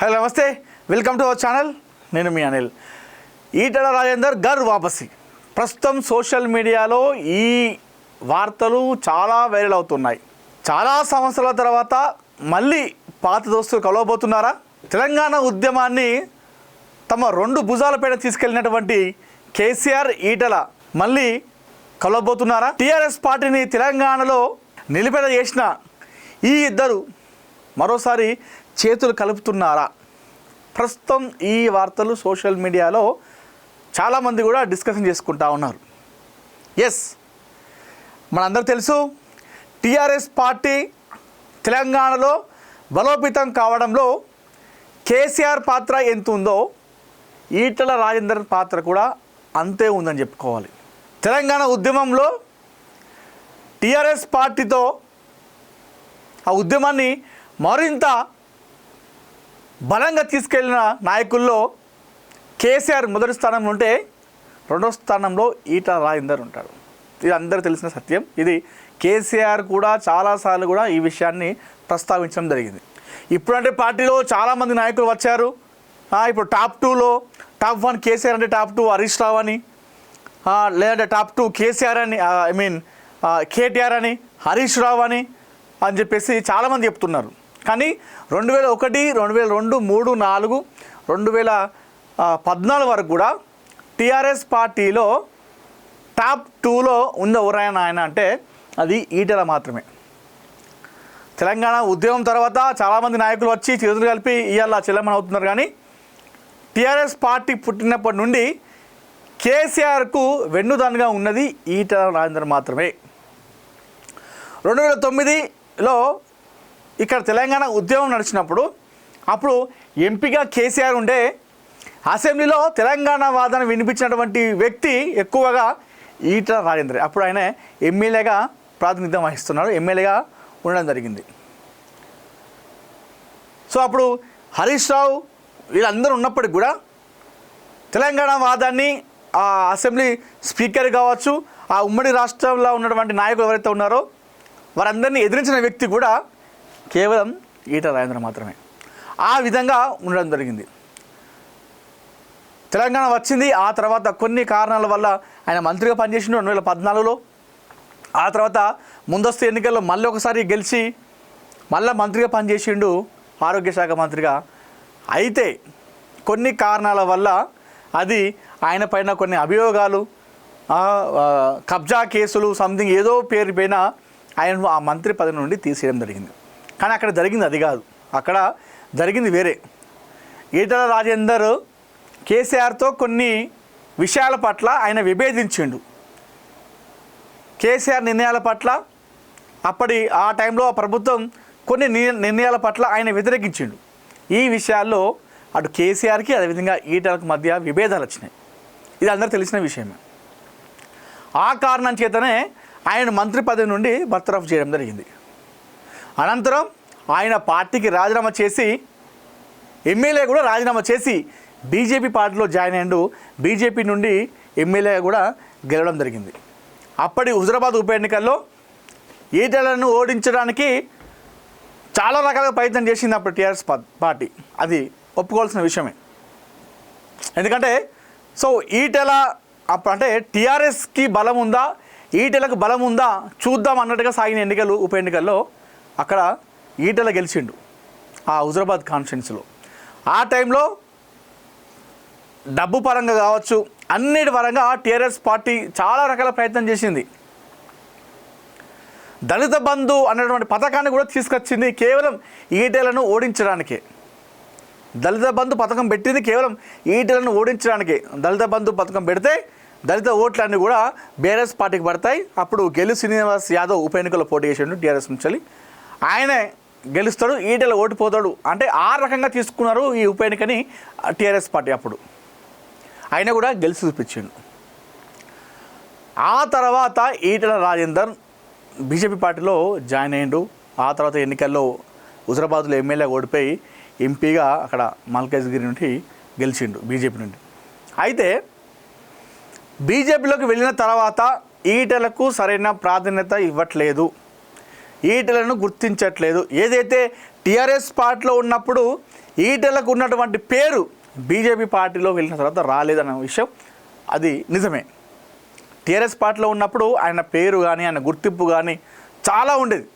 Hello నమస్తే, welcome to our channel. నేను మీ అనిల్. ఈటెల రాజేందర్ గర్ వాపసి. ప్రస్తుతం సోషల్ మీడియాలో ఈ వార్తలు చాలా వైరల్ అవుతున్నాయి. చాలా సంవత్సరాల తర్వాత మళ్ళీ పాత దోస్తులు కలవబోతున్నారా? తెలంగాణ ఉద్యమాన్ని తమ రెండు భుజాలపైన తీసుకెళ్ళినటువంటి కేసీఆర్, ఈటెల మళ్ళీ కలవబోతున్నారా? టీఆర్ఎస్ పార్టీని తెలంగాణలో నిలిపెడ చేసిన ఈ ఇద్దరు మరోసారి చేతులు కలుపుతున్నారా? ప్రస్తుతం ఈ వార్తలు సోషల్ మీడియాలో చాలామంది కూడా డిస్కషన్ చేసుకుంటా ఉన్నారు. ఎస్, మనందరూ తెలుసు, టీఆర్ఎస్ పార్టీ తెలంగాణలో బలోపేతం కావడంలో కేసీఆర్ పాత్ర ఎంత ఉందో ఈటెల రాజేందర్ పాత్ర కూడా అంతే ఉందని చెప్పుకోవాలి. తెలంగాణ ఉద్యమంలో టీఆర్ఎస్ పార్టీతో ఆ ఉద్యమాన్ని మరింత బలంగా తీసుకెళ్లిన నాయకుల్లో కేసీఆర్ మొదటి స్థానంలో ఉంటే రెండో స్థానంలో ఈటెల రాజేందర్ ఉంటాడు. ఇది అందరూ తెలిసిన సత్యం. ఇది కేసీఆర్ కూడా చాలాసార్లు కూడా ఈ విషయాన్ని ప్రస్తావించడం జరిగింది. ఇప్పుడంటే పార్టీలో చాలామంది నాయకులు వచ్చారు. ఇప్పుడు టాప్ 2లో టాప్ 1 కేసీఆర్ అంటే టాప్ 2 హరీష్ రావు అని, లేదంటే టాప్ 2 కేసీఆర్ అని, కేటీఆర్ అని, హరీష్ రావు అని చెప్పేసి చాలామంది చెప్తున్నారు. కానీ 2001, 2002, 3, 4, 2014 వరకు కూడా టీఆర్ఎస్ పార్టీలో టాప్ 2లో ఉన్న ఎవరైనా ఆయన అంటే అది ఈటెల మాత్రమే. తెలంగాణ ఉద్యమం తర్వాత చాలామంది నాయకులు వచ్చి చేతులు కలిపి ఇవాళ చెల్లెమని అవుతున్నారు. కానీ టీఆర్ఎస్ పార్టీ పుట్టినప్పటి నుండి కేసీఆర్కు వెన్నుదన్నుగా ఉన్నది ఈటెల రాజేందర్ మాత్రమే. 2009లో ఇక్కడ తెలంగాణ ఉద్యమం నడిచినప్పుడు అప్పుడు ఎంపీగా కేసీఆర్ ఉండే, అసెంబ్లీలో తెలంగాణ వాదన వినిపించినటువంటి వ్యక్తి ఎక్కువగా ఈటెల రాజేందర్. అప్పుడు ఆయన ఎమ్మెల్యేగా ప్రాతినిధ్యం వహిస్తున్నాడు, ఎమ్మెల్యేగా ఉండడం జరిగింది. సో అప్పుడు హరీష్ రావు వీళ్ళందరూ ఉన్నప్పటికి కూడా తెలంగాణ వాదాన్ని ఆ అసెంబ్లీ స్పీకర్ కావచ్చు, ఆ ఉమ్మడి రాష్ట్రంలో ఉన్నటువంటి నాయకులు ఎవరైతే ఉన్నారో వారందరినీ ఎదిరించిన వ్యక్తి కూడా కేవలం ఈటెల రాజేందర్ మాత్రమే. ఆ విధంగా ఉండడం జరిగింది. తెలంగాణ వచ్చింది, ఆ తర్వాత కొన్ని కారణాల వల్ల ఆయన మంత్రిగా పనిచేసిండు 2014లో. ఆ తర్వాత ముందస్తు ఎన్నికల్లో మళ్ళీ ఒకసారి గెలిచి మళ్ళీ మంత్రిగా పనిచేసిండు, ఆరోగ్య శాఖ మంత్రిగా. అయితే కొన్ని కారణాల వల్ల అది ఆయన పైన కొన్ని అభియోగాలు, కబ్జా కేసులు, సంథింగ్ ఏదో పేరు పైన ఆయన ఆ మంత్రి పదవి నుండి తీసేయడం జరిగింది. కానీ అక్కడ జరిగింది అది కాదు, అక్కడ జరిగింది వేరే. ఈటెల రాజేందర్ కేసీఆర్తో కొన్ని విషయాల పట్ల ఆయన విభేదించిండు. కేసీఆర్ నిర్ణయాల పట్ల ఆ టైంలో ప్రభుత్వం కొన్ని నిర్ణయాల పట్ల ఆయన వ్యతిరేకించిండు. ఈ విషయాల్లో అటు కేసీఆర్కి అదేవిధంగా ఈటెలకు మధ్య విభేదాలు వచ్చినాయి. ఇది అందరూ తెలిసిన విషయమే. ఆ కారణం చేతనే ఆయన మంత్రి పదవి నుండి బర్తరఫ్ చేయడం జరిగింది. అనంతరం ఆయన పార్టీకి రాజీనామా చేసి, ఎమ్మెల్యే కూడా రాజీనామా చేసి బీజేపీ పార్టీలో జాయిన్ అయ్యిండు. బీజేపీ నుండి ఎమ్మెల్యేగా కూడా గెలవడం జరిగింది. అప్పటి హుజరాబాద్ ఉప ఎన్నికల్లో ఈటెలను ఓడించడానికి చాలా రకాలుగా ప్రయత్నం చేసింది అప్పుడు టీఆర్ఎస్ పార్టీ. అది ఒప్పుకోవాల్సిన విషయమే. ఎందుకంటే సో ఈటెల అంటే టీఆర్ఎస్కి బలం ఉందా, ఈటెలకు బలం ఉందా చూద్దాం అన్నట్టుగా సాగిన ఎన్నికలు, ఉప ఎన్నికల్లో అక్కడ ఈటెల గెలిచిండు ఆ హుజరాబాద్ కాన్స్టిట్యున్సీలో. ఆ టైంలో డబ్బు పరంగా కావచ్చు, అన్నిటి పరంగా టీఆర్ఎస్ పార్టీ చాలా రకాల ప్రయత్నం చేసింది. దళిత బంధు అనేటువంటి పథకాన్ని కూడా తీసుకొచ్చింది కేవలం ఈటెలను ఓడించడానికే. దళిత బంధు పథకం పెట్టింది కేవలం ఈటెలను ఓడించడానికే. దళిత బంధు పథకం పెడితే దళిత ఓట్లన్నీ కూడా బీఆర్ఎస్ పార్టీకి పడతాయి. అప్పుడు శ్రీనివాస్ యాదవ్ ఉప ఎన్నికల్లో పోటీ చేసిండు టీఆర్ఎస్ నుంచి. ఆయనే గెలుస్తాడు, ఈటెల ఓడిపోతాడు అంటే ఆ రకంగా తీసుకున్నారు ఈ ఉప ఎన్నికని టీఆర్ఎస్ పార్టీ. అప్పుడు ఆయన కూడా గెలిచి చూపించిండు. ఆ తర్వాత ఈటెల రాజేందర్ బీజేపీ పార్టీలో జాయిన్ అయ్యిండు. ఆ తర్వాత ఎన్నికల్లో హుజరాబాద్లో ఎమ్మెల్యే ఓడిపోయి ఎంపీగా అక్కడ మల్కాజ్గిరి నుండి గెలిచిండు బీజేపీ నుండి. అయితే బీజేపీలోకి వెళ్ళిన తర్వాత ఈటెలకు సరైన ప్రాధాన్యత ఇవ్వట్లేదు, ఈటెలను గుర్తించట్లేదు. ఏదైతే టీఆర్ఎస్ పార్టీలో ఉన్నప్పుడు ఈటెలకు ఉన్నటువంటి పేరు బీజేపీ పార్టీలో వెళ్ళిన తర్వాత రాలేదన్న విషయం అది నిజమే. టీఆర్ఎస్ పార్టీలో ఉన్నప్పుడు ఆయన పేరు కానీ ఆయన గుర్తింపు కానీ చాలా ఉండేది.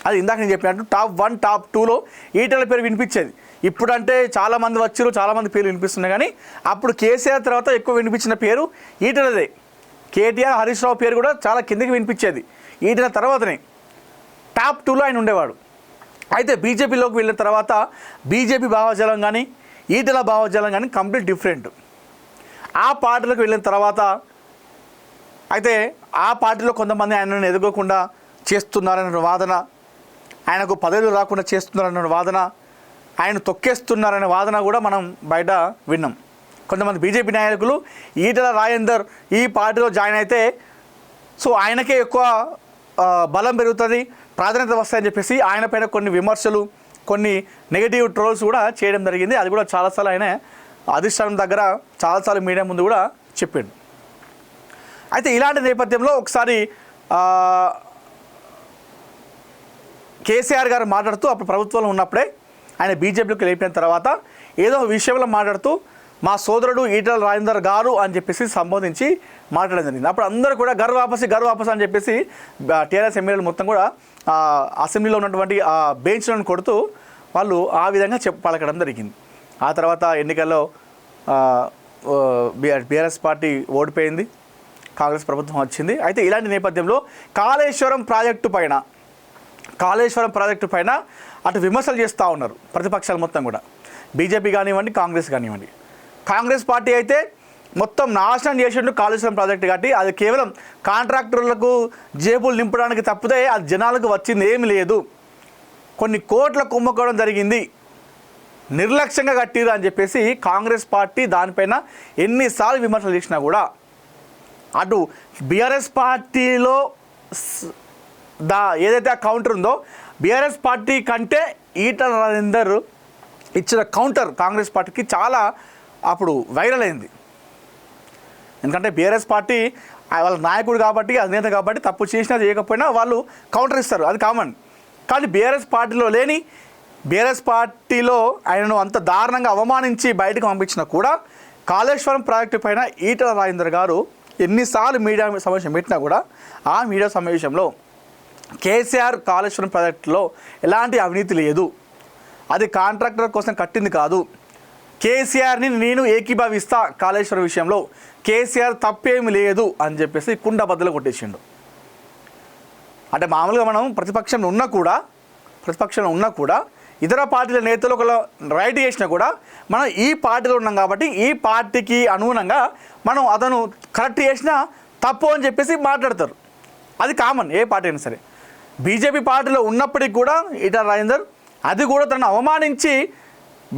అది ఇందాక నేను చెప్పినట్టు టాప్ 1 టాప్ 2లో ఈటెల పేరు వినిపించేది. ఇప్పుడంటే చాలామంది వచ్చారు, చాలామంది పేర్లు వినిపిస్తున్నాయి, కానీ అప్పుడు కేసీఆర్ తర్వాత ఎక్కువ వినిపించిన పేరు ఈటెలదే. కేటీఆర్, హరీష్ రావు పేరు కూడా చాలా కిందకి వినిపించేది. ఈటెల తర్వాతనే టాప్ 2లో ఆయన ఉండేవాడు. అయితే బీజేపీలోకి వెళ్ళిన తర్వాత బీజేపీ భావజాలం కానీ ఈటెల భావజాలం కానీ కంప్లీట్ డిఫరెంట్. ఆ పార్టీలోకి వెళ్ళిన తర్వాత అయితే ఆ పార్టీలో కొంతమంది ఆయనను ఎదుర్కోకుండా చేస్తున్నారన్న వాదన, ఆయనకు పదవులు రాకుండా చేస్తున్నారన్న వాదన, ఆయన తొక్కేస్తున్నారనే వాదన కూడా మనం బయట విన్నాం. కొంతమంది బీజేపీ నాయకులు ఈటెల రాజేందర్ ఈ పార్టీలో జాయిన్ అయితే సో ఆయనకే ఎక్కువ బలం పెరుగుతుంది, ప్రాధాన్యత వస్తాయని చెప్పేసి ఆయన పైన కొన్ని విమర్శలు, కొన్ని నెగిటివ్ ట్రోల్స్ కూడా చేయడం జరిగింది. అది కూడా చాలాసార్లు ఆయన అధిష్టానం దగ్గర చాలాసార్లు మీడియా ముందు కూడా చెప్పాడు. అయితే ఇలాంటి నేపథ్యంలో ఒకసారి కేసీఆర్ గారు మాట్లాడుతూ అప్పుడు ప్రభుత్వంలో ఉన్నప్పుడే ఆయన బీజేపీలోకి లేపిన తర్వాత ఏదో విషయంలో మాట్లాడుతూ మా సోదరుడు ఈటెల రాజేందర్ గారు అని చెప్పేసి సంబోధించి మాట్లాడడం జరిగింది. అప్పుడు అందరూ కూడా గర్ వాపస్ అని చెప్పేసి టీఆర్ఎస్ ఎమ్మెల్యేలు మొత్తం కూడా అసెంబ్లీలో ఉన్నటువంటి ఆ బెంచ్లను కొడుతూ వాళ్ళు ఆ విధంగా పలకడం జరిగింది. ఆ తర్వాత ఎన్నికల్లో బీఆర్ఎస్ పార్టీ ఓడిపోయింది, కాంగ్రెస్ ప్రభుత్వం వచ్చింది. అయితే ఇలాంటి నేపథ్యంలో కాళేశ్వరం ప్రాజెక్టు పైన అటు విమర్శలు చేస్తూ ఉన్నారు ప్రతిపక్షాలు మొత్తం కూడా, బీజేపీ కానివ్వండి, కాంగ్రెస్ కానివ్వండి. కాంగ్రెస్ పార్టీ అయితే మొత్తం నాశనం చేసిండు కాళేశ్వరం ప్రాజెక్టు కట్టి, అది కేవలం కాంట్రాక్టర్లకు జేబులు నింపడానికి తప్పితే అది జనాలకు వచ్చింది ఏమి లేదు, కొన్ని కోట్ల కుంభకోణం జరిగింది, నిర్లక్ష్యంగా కట్టిరు అని చెప్పేసి కాంగ్రెస్ పార్టీ దానిపైన ఎన్నిసార్లు విమర్శలు చేసినా కూడా అటు బీఆర్ఎస్ పార్టీలో ఏదైతే ఆ కౌంటర్ ఉందో బీఆర్ఎస్ పార్టీ కంటే ఈటెల రాజేందర్ ఇచ్చిన కౌంటర్ కాంగ్రెస్ పార్టీకి చాలా అప్పుడు వైరల్ అయింది. ఎందుకంటే బీఆర్ఎస్ పార్టీ వాళ్ళ నాయకుడు కాబట్టి, అధినేత కాబట్టి తప్పు చేసినా చేయకపోయినా వాళ్ళు కౌంటర్ ఇస్తారు, అది కామన్. కానీ బీఆర్ఎస్ పార్టీలో ఆయనను అంత దారుణంగా అవమానించి బయటకు పంపించినా కూడా కాళేశ్వరం ప్రాజెక్టు పైన ఈటెల రాజేందర్ గారు ఎన్నిసార్లు మీడియా సమావేశం పెట్టినా కూడా ఆ మీడియా సమావేశంలో కేసీఆర్ కాళేశ్వరం ప్రాజెక్టులో ఎలాంటి అవినీతి లేదు, అది కాంట్రాక్టర్ కోసం కట్టింది కాదు, కేసీఆర్ని నేను ఏకీభవిస్తా కాళేశ్వరం విషయంలో, కేసీఆర్ తప్పేమి లేదు అని చెప్పేసి కుండ బద్దలు కొట్టేసిండు. అంటే మామూలుగా మనం ప్రతిపక్షంలో ఉన్నా కూడా ఇతర పార్టీల నేతలు ఒకళ్ళు రైట్ చేసినా కూడా మనం ఈ పార్టీలో ఉన్నాం కాబట్టి ఈ పార్టీకి అనుగుణంగా మనం అతను కరెక్ట్ చేసినా తప్పు అని చెప్పేసి మాట్లాడతారు, అది కామన్ ఏ పార్టీ అయినా సరే. బీజేపీ పార్టీలో ఉన్నప్పటికీ కూడా ఈటెల రాజేందర్ అది కూడా తనను అవమానించి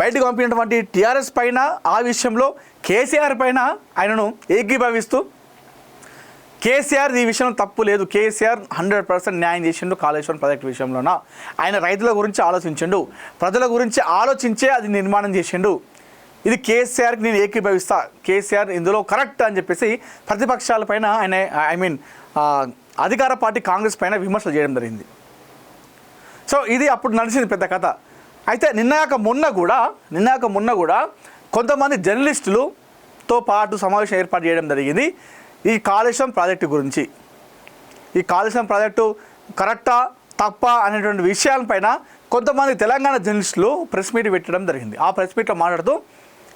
బయటకు పంపినటువంటి టీఆర్ఎస్ పైన, ఆ విషయంలో కేసీఆర్ పైన ఆయనను ఏకీభవిస్తూ కేసీఆర్ ఈ విషయంలో తప్పు లేదు, కేసీఆర్ 100% న్యాయం చేసిండు కాళేశ్వరం ప్రాజెక్టు విషయంలోన, ఆయన రైతుల గురించి ఆలోచించిండు, ప్రజల గురించి ఆలోచించే అది నిర్మాణం చేసిండు, ఇది కేసీఆర్కి నేను ఏకీభవిస్తా, కేసీఆర్ ఇందులో కరెక్ట్ అని చెప్పేసి ప్రతిపక్షాలపైన ఆయన అధికార పార్టీ కాంగ్రెస్ పైన విమర్శలు చేయడం జరిగింది. సో ఇది అప్పుడు నడిచింది పెద్ద కథ. అయితే నిన్నగాక మొన్న కూడా కొంతమంది జర్నలిస్టులతో పాటు సమావేశం ఏర్పాటు చేయడం జరిగింది ఈ కాళేశ్వరం ప్రాజెక్టు గురించి. ఈ కాళేశ్వరం ప్రాజెక్టు కరెక్టా తప్ప అనేటువంటి విషయాలపైన కొంతమంది తెలంగాణ జర్నలిస్టులు ప్రెస్ మీట్ పెట్టడం జరిగింది. ఆ ప్రెస్ మీట్లో మాట్లాడుతూ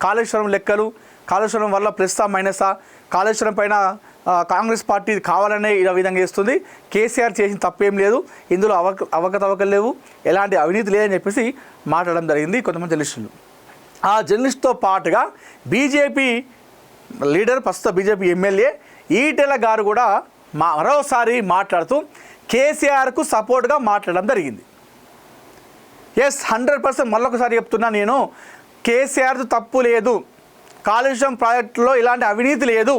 కాళేశ్వరం లెక్కలు, కాళేశ్వరం వల్ల ప్లస్సా మైనసా, కాళేశ్వరం పైన కాంగ్రెస్ పార్టీ కావాలనే ఇలా విధంగా చేస్తుంది, కేసీఆర్ చేసిన తప్పేం లేదు, ఇందులో అవకతవకలు లేవు, ఎలాంటి అవినీతి లేదని చెప్పేసి మాట్లాడడం జరిగింది కొంతమంది జర్నలిస్టులు. ఆ జర్నలిస్టుతో పాటుగా బీజేపీ లీడర్, ప్రస్తుత బీజేపీ ఎమ్మెల్యే ఈటెల గారు కూడా మరోసారి మాట్లాడుతూ కేసీఆర్కు సపోర్ట్గా మాట్లాడడం జరిగింది. 100% మళ్ళొకసారి చెప్తున్నా నేను, కేసీఆర్తో తప్పు లేదు, కాళేశ్వరం ప్రాజెక్టులో ఎలాంటి అవినీతి లేదు,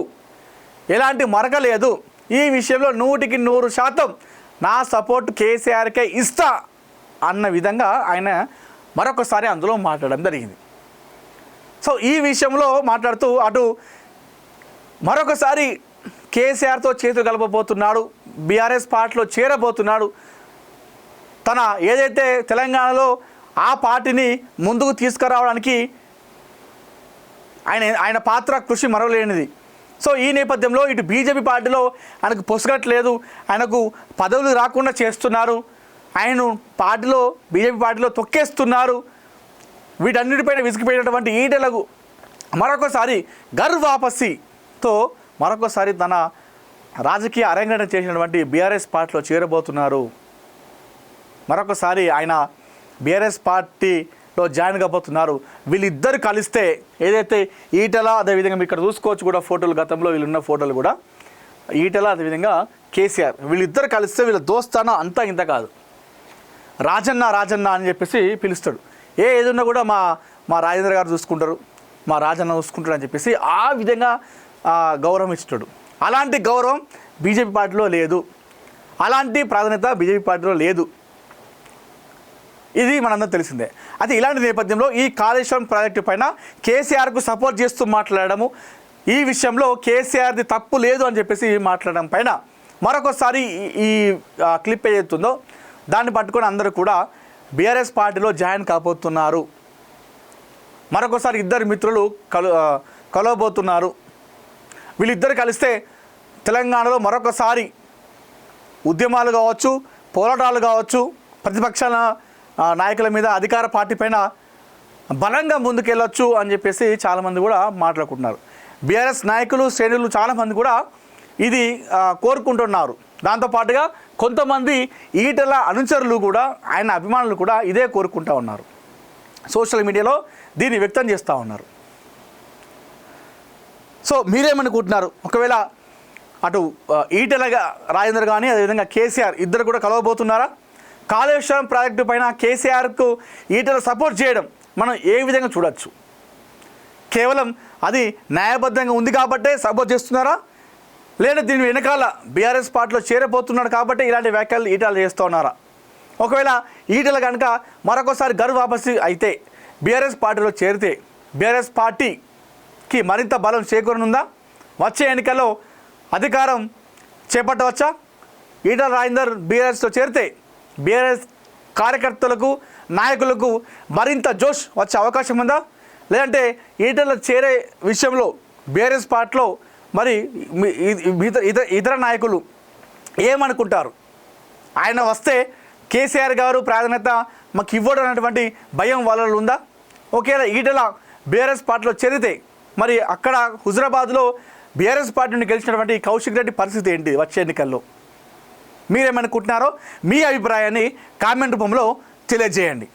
ఎలాంటి మరక లేదు, ఈ విషయంలో 100% నా సపోర్ట్ కేసీఆర్కే ఇస్తా అన్న విధంగా ఆయన మరొకసారి అందులో మాట్లాడడం జరిగింది. సో ఈ విషయంలో మాట్లాడుతూ అటు మరొకసారి కేసీఆర్తో చేతులు కలపబోతున్నాడు, బీఆర్ఎస్ పార్టీలో చేరబోతున్నాడు, తన ఏదైతే తెలంగాణలో ఆ పార్టీని ముందుకు తీసుకురావడానికి ఆయన పాత్ర కృషి మరవలేనిది. సో ఈ నేపథ్యంలో ఇటు బీజేపీ పార్టీలో ఆయనకు పొసగట్లేదు, ఆయనకు పదవులు రాకుండా చేస్తున్నారు, ఆయన బీజేపీ పార్టీలో తొక్కేస్తున్నారు. వీటన్నిటిపైన విసిగిపోయినటువంటి ఈటెలకు మరొకసారి ఘర్ వాపసీతో మరొకసారి తన రాజకీయ అరంగేట్రం చేసినటువంటి బీఆర్ఎస్ పార్టీలో చేరబోతున్నారు. మరొకసారి ఆయన బీఆర్ఎస్ పార్టీలో జాయిన్ కాబోతున్నారు. వీళ్ళిద్దరు కలిస్తే ఏదైతే ఈటెల, అదేవిధంగా మీరు ఇక్కడ చూసుకోవచ్చు కూడా ఫోటోలు, గతంలో వీళ్ళున్న ఫోటోలు కూడా ఈటెల అదేవిధంగా కేసీఆర్ వీళ్ళిద్దరు కలిస్తే వీళ్ళ దోస్తానా అంతా ఇంత కాదు. రాజన్న అని చెప్పేసి పిలుస్తాడు. ఏదున్నా కూడా మా రాజేంద్ర గారు చూసుకుంటారు, మా రాజన్న చూసుకుంటాడు అని చెప్పేసి ఆ విధంగా గౌరవం ఇస్తాడు. అలాంటి గౌరవం బీజేపీ పార్టీలో లేదు, అలాంటి ప్రాధాన్యత బీజేపీ పార్టీలో లేదు. ఇది మనందరం తెలిసిందే. అయితే ఇలాంటి నేపథ్యంలో ఈ కాళేశ్వరం ప్రాజెక్టు పైన కేసీఆర్కు సపోర్ట్ చేస్తూ మాట్లాడము, ఈ విషయంలో కేసీఆర్ది తప్పు లేదు అని చెప్పేసి మాట్లాడడం పైన మరొకసారి ఈ క్లిప్ ఏదైతుందో దాన్ని పట్టుకొని అందరూ కూడా బీఆర్ఎస్ పార్టీలో జాయిన్ కాబోతున్నారు. మరొకసారి ఇద్దరు మిత్రులు కలవబోతున్నారు. వీళ్ళిద్దరు కలిస్తే తెలంగాణలో మరొకసారి ఉద్యమాలు కావచ్చు, పోరాటాలు కావచ్చు, ప్రతిపక్షాల నాయకుల మీద అధికార పార్టీ పైన బలంగా ముందుకెళ్ళొచ్చు అని చెప్పేసి చాలామంది కూడా మాట్లాడుకుంటున్నారు. బీఆర్ఎస్ నాయకులు, శ్రేణులు చాలామంది కూడా ఇది కోరుకుంటున్నారు. దాంతోపాటుగా కొంతమంది ఈటెల అనుచరులు కూడా, ఆయన అభిమానులు కూడా ఇదే కోరుకుంటూ ఉన్నారు. సోషల్ మీడియాలో దీన్ని వ్యక్తం చేస్తూ ఉన్నారు. సో మీరేమనుకుంటున్నారు? ఒకవేళ అటు ఈటెలగా రాజేందర్ కానీ అదేవిధంగా కేసీఆర్ ఇద్దరు కూడా కలవబోతున్నారా? కాళేశ్వరం ప్రాజెక్టు పైన కేసీఆర్కు ఈటెల సపోర్ట్ చేయడం మనం ఏ విధంగా చూడొచ్చు? కేవలం అది న్యాయబద్ధంగా ఉంది కాబట్టే సపోర్ట్ చేస్తున్నారా, లేదా దీని వెనకాల బీఆర్ఎస్ పార్టీలో చేరబోతున్నాడు కాబట్టి ఇలాంటి వ్యాఖ్యలు ఈటెల చేస్తూ ఉన్నారా? ఒకవేళ ఈటెల కనుక మరొకసారి ఘర్ వాపసి అయితే, బీఆర్ఎస్ పార్టీలో చేరితే బీఆర్ఎస్ పార్టీకి మరింత బలం చేకూరనుందా? వచ్చే ఎన్నికల్లో అధికారం చేపట్టవచ్చా? ఈటెల రాజేందర్ బీఆర్ఎస్లో చేరితే బీఆర్ఎస్ కార్యకర్తలకు, నాయకులకు మరింత జోష్ వచ్చే అవకాశం ఉందా? లేదంటే ఈటెల చేరే విషయంలో బీఆర్ఎస్ పార్టీలో మరి ఇతర నాయకులు ఏమనుకుంటారు? ఆయన వస్తే కేసీఆర్ గారు ప్రాధాన్యత మాకు ఇవ్వడం అనేటువంటి భయం వాళ్ళలో ఉందా? ఒకవేళ ఈటెల బీఆర్ఎస్ పార్టీలో చేరితే మరి అక్కడ హుజరాబాద్లో బీఆర్ఎస్ పార్టీ నుండి గెలిచినటువంటి కౌశిక్ రెడ్డి పరిస్థితి ఏంటి వచ్చే ఎన్నికల్లో? మీరేమనుకుంటున్నారో మీ అభిప్రాయాన్ని కామెంట్ రూపంలో తెలియజేయండి.